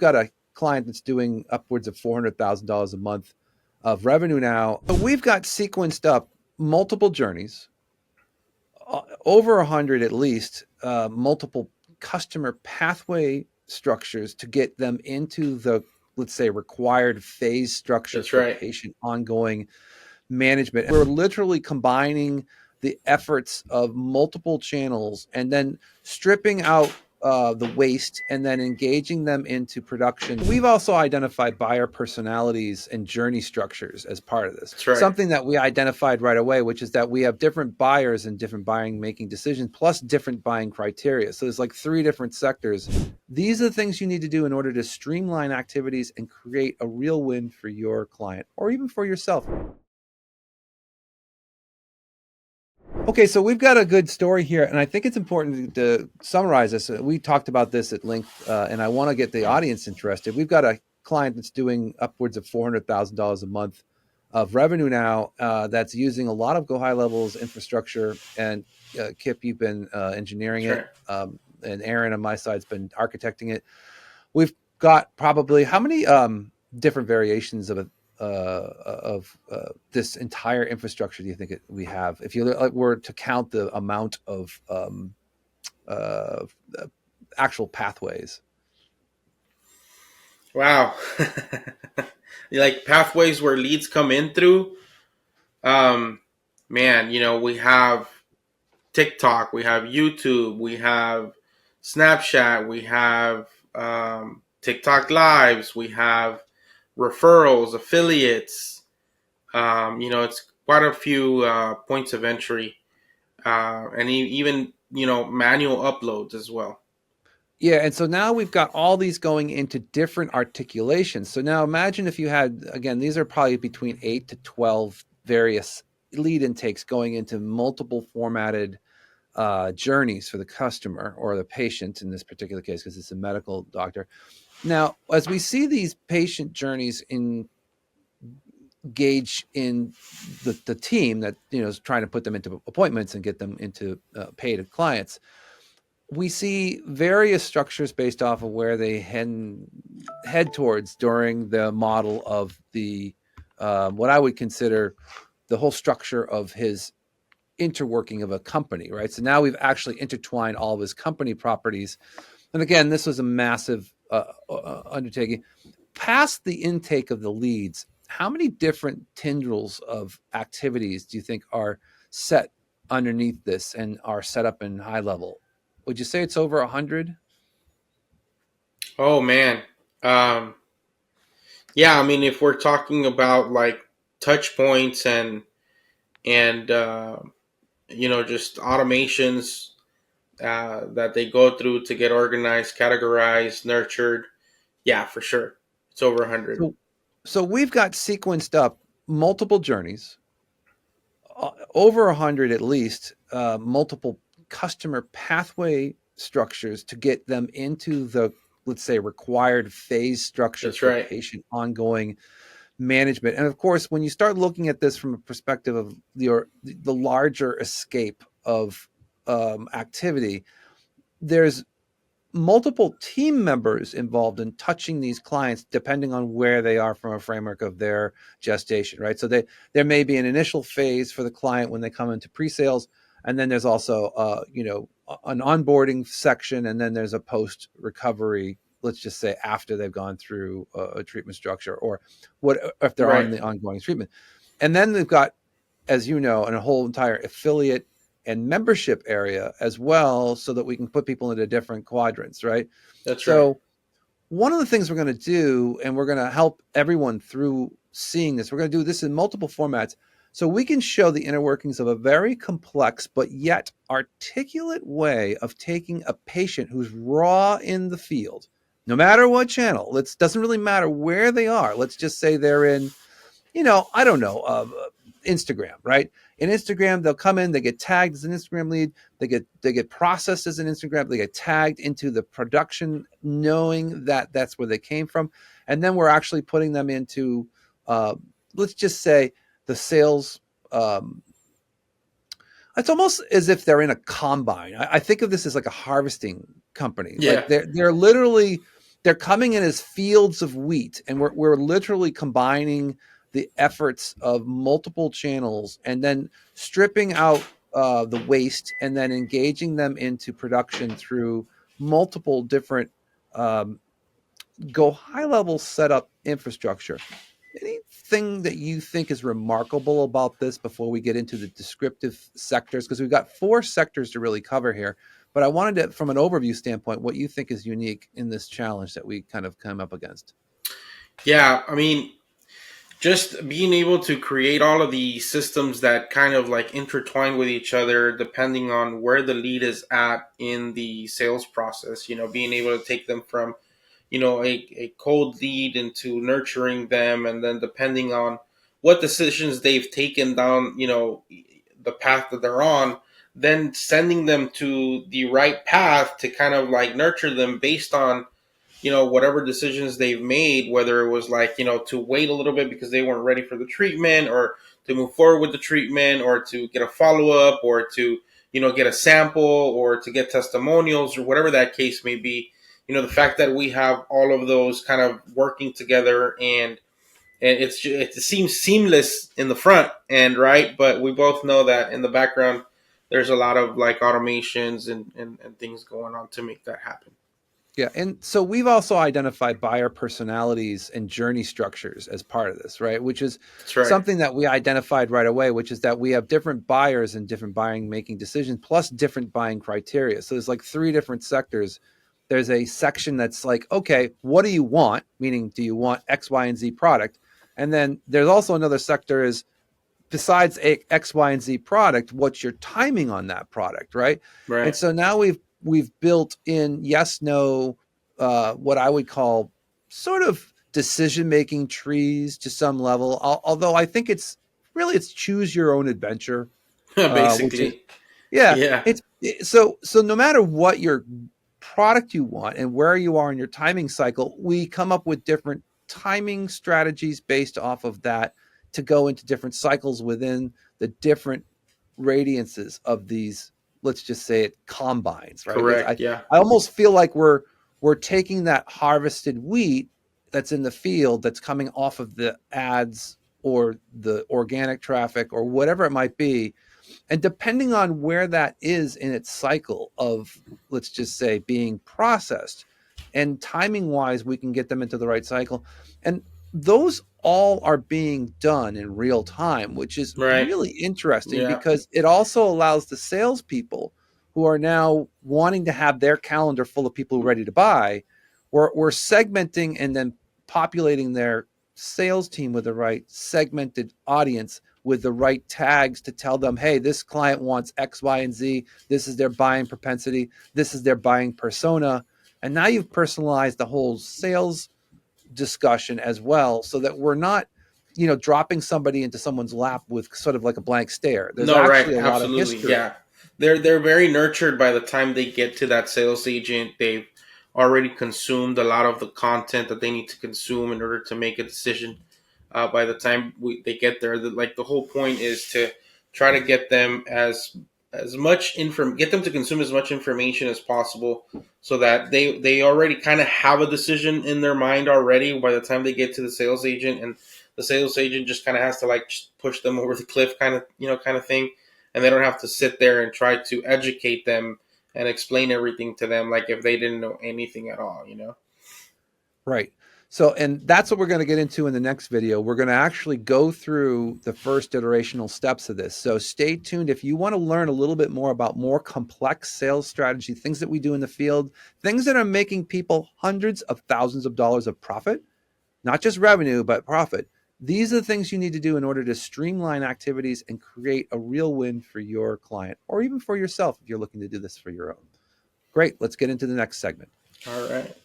got a client that's doing upwards of $400,000 a month of revenue now. So we've got sequenced up multiple journeys, over 100 at least, multiple customer pathway structures to get them into the, let's say, required phase structure That's for right. patient ongoing management. We're literally combining the efforts of multiple channels and then stripping out the waste and then engaging them into production. We've also identified buyer personalities and journey structures as part of this. That's right. Something that we identified right away, which is that we have different buyers and different buying making decisions, plus different buying criteria. So there's like 3 different sectors. These are the things you need to do in order to streamline activities and create a real win for your client or even for yourself. Okay, so we've got a good story here, and I think it's important to summarize this. We talked about this at length, and I want to get the audience interested. We've got a client that's doing upwards of $400,000 a month of revenue now, that's using a lot of GoHighLevel's infrastructure. And Kip, you've been engineering That's it, right. and Aaron on my side's been architecting it. We've got probably how many different variations of this entire infrastructure do you think we have? If you were to count the amount of uh, actual pathways. Wow. Like pathways where leads come in through. Um, Man, we have TikTok, we have YouTube, we have Snapchat, we have TikTok lives, we have referrals, affiliates. It's quite a few points of entry, and even manual uploads as well. Yeah, and so now we've got all these going into different articulations. So now imagine if you had, again, these are probably between 8 to 12 various lead intakes going into multiple formatted journeys for the customer or the patient in this particular case, because it's a medical doctor. Now, as we see these patient journeys engage in the team that is trying to put them into appointments and get them into paid clients, we see various structures based off of where they head towards during the model of the what I would consider the whole structure of his interworking of a company, right? So now we've actually intertwined all of his company properties. And again, this was a massive undertaking. Past the intake of the leads, how many different tendrils of activities do you think are set underneath this and are set up in high level? Would you say it's over 100? Oh man. Um, yeah, I mean, if we're talking about like touch points and just automations that they go through to get organized, categorized, nurtured, yeah, for sure, it's over 100. So we've got sequenced up multiple journeys, over 100 at least, multiple customer pathway structures to get them into the, let's say, required phase structure That's for right. patient ongoing management. And of course, when you start looking at this from a perspective of the larger escape of activity, there's multiple team members involved in touching these clients depending on where they are from a framework of their gestation, right? So there may be an initial phase for the client when they come into pre-sales, and then there's also an onboarding section, and then there's a post recovery, let's just say after they've gone through a treatment structure, or what if they're on Right. the ongoing treatment. And then they've got, as you know, and a whole entire affiliate and membership area as well, so that we can put people into different quadrants, right? That's right. So one of the things we're going to do, and we're going to help everyone through seeing this, we're going to do this in multiple formats so we can show the inner workings of a very complex but yet articulate way of taking a patient who's raw in the field, no matter what channel. It doesn't really matter where they are. Let's just say they're in, I don't know, Instagram, right? In Instagram, they'll come in, they get tagged as an Instagram lead, they get processed as an Instagram, they get tagged into the production, knowing that that's where they came from, and then we're actually putting them into, uh, let's just say, the sales. It's almost as if they're in a combine. I think of this as like a harvesting company. Like Yeah. they're literally they're coming in as fields of wheat, and we're literally combining the efforts of multiple channels and then stripping out the waste and then engaging them into production through multiple different um, go high level setup infrastructure. Anything that you think is remarkable about this before we get into the descriptive sectors? Because we've got 4 sectors to really cover here. But I wanted to, from an overview standpoint, what you think is unique in this challenge that we kind of come up against. Yeah, I mean, just being able to create all of the systems that kind of like intertwine with each other depending on where the lead is at in the sales process, being able to take them from, a cold lead into nurturing them, and then depending on what decisions they've taken down, the path that they're on, then sending them to the right path to kind of like nurture them based on whatever decisions they've made, whether it was like, to wait a little bit because they weren't ready for the treatment, or to move forward with the treatment, or to get a follow-up, or to, get a sample, or to get testimonials, or whatever that case may be. The fact that we have all of those kind of working together, and it seems seamless in the front end, right? But we both know that in the background, there's a lot of like automations and things going on to make that happen. Yeah. And so we've also identified buyer personalities and journey structures as part of this, right? Which is That's right. something that we identified right away, which is that we have different buyers and different buying making decisions, plus different buying criteria. So there's like 3 different sectors. There's a section that's like, okay, what do you want? Meaning, do you want X, Y, and Z product? And then there's also another sector is besides a X, Y, and Z product, what's your timing on that product, right? And Right. so now we've built in yes, no, what I would call sort of decision making trees to some level. Although I think it's choose your own adventure, which is Basically. yeah, Yeah. so no matter what your product you want and where you are in your timing cycle, we come up with different timing strategies based off of that to go into different cycles within the different radiances of these, let's just say it, combines, right? Because Correct. Yeah. I almost feel like we're taking that harvested wheat that's in the field that's coming off of the ads or the organic traffic or whatever it might be, and depending on where that is in its cycle of, let's just say, being processed and timing wise, we can get them into the right cycle. And those all are being done in real time, which is Right. really interesting Yeah. because it also allows the salespeople who are now wanting to have their calendar full of people ready to buy. We're segmenting and then populating their sales team with the right segmented audience with the right tags to tell them, hey, this client wants X, Y, and Z. This is their buying propensity. This is their buying persona. And now you've personalized the whole sales discussion as well so that we're not, dropping somebody into someone's lap with sort of like a blank stare. There's No, right. actually a lot of Absolutely. history. Yeah. They're very nurtured by the time they get to that sales agent. They've already consumed a lot of the content that they need to consume in order to make a decision. By the time they get there, like the whole point is to try to get them as much get them to consume as much information as possible, so that they already kind of have a decision in their mind already by the time they get to the sales agent, and the sales agent just kind of has to like just push them over the cliff, kind of thing, and they don't have to sit there and try to educate them and explain everything to them like if they didn't know anything at all. Right. So, and that's what we're going to get into in the next video. We're going to actually go through the first iterational steps of this. So stay tuned. If you want to learn a little bit more about more complex sales strategy, things that we do in the field, things that are making people hundreds of thousands of dollars of profit, not just revenue, but profit. These are the things you need to do in order to streamline activities and create a real win for your client or even for yourself if you're looking to do this for your own. Great. Let's get into the next segment. All right.